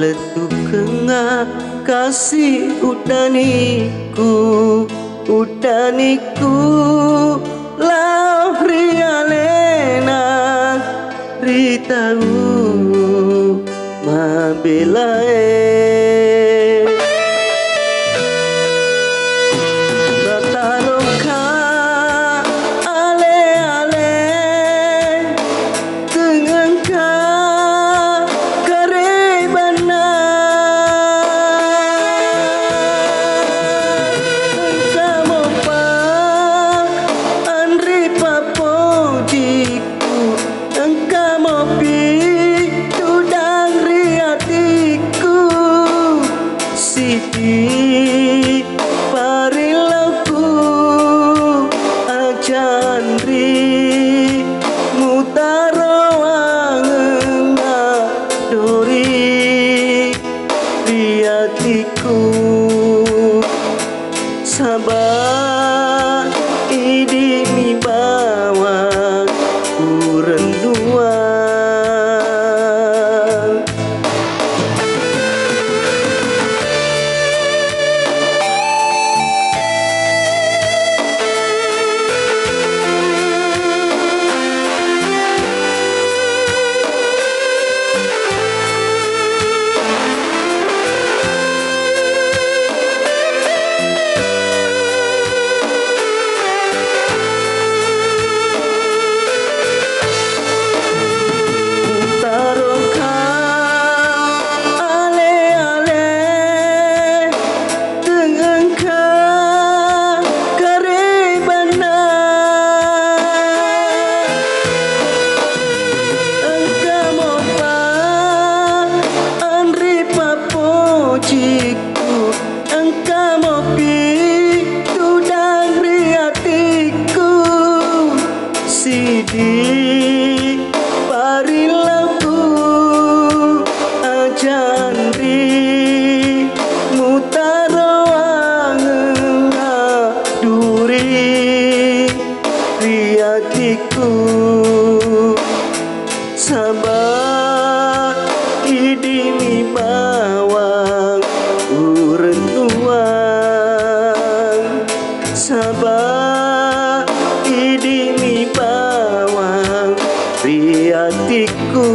Paletu kenga kasih udaniku lah rialena ritau mabelae bataroka ale-ale tengengka karebana kamopa andri papojiku engkamopi tudang riatiku siti parilaku ajandri mutarawangena dori riatiku sabar idi mi bawa kurenduan jiku engkamopi tudang riatiku sidi parilaku ajandri mutarawangena duri riatiku sabar idi mi bawang urenduan sabar idi mi bawang riatiku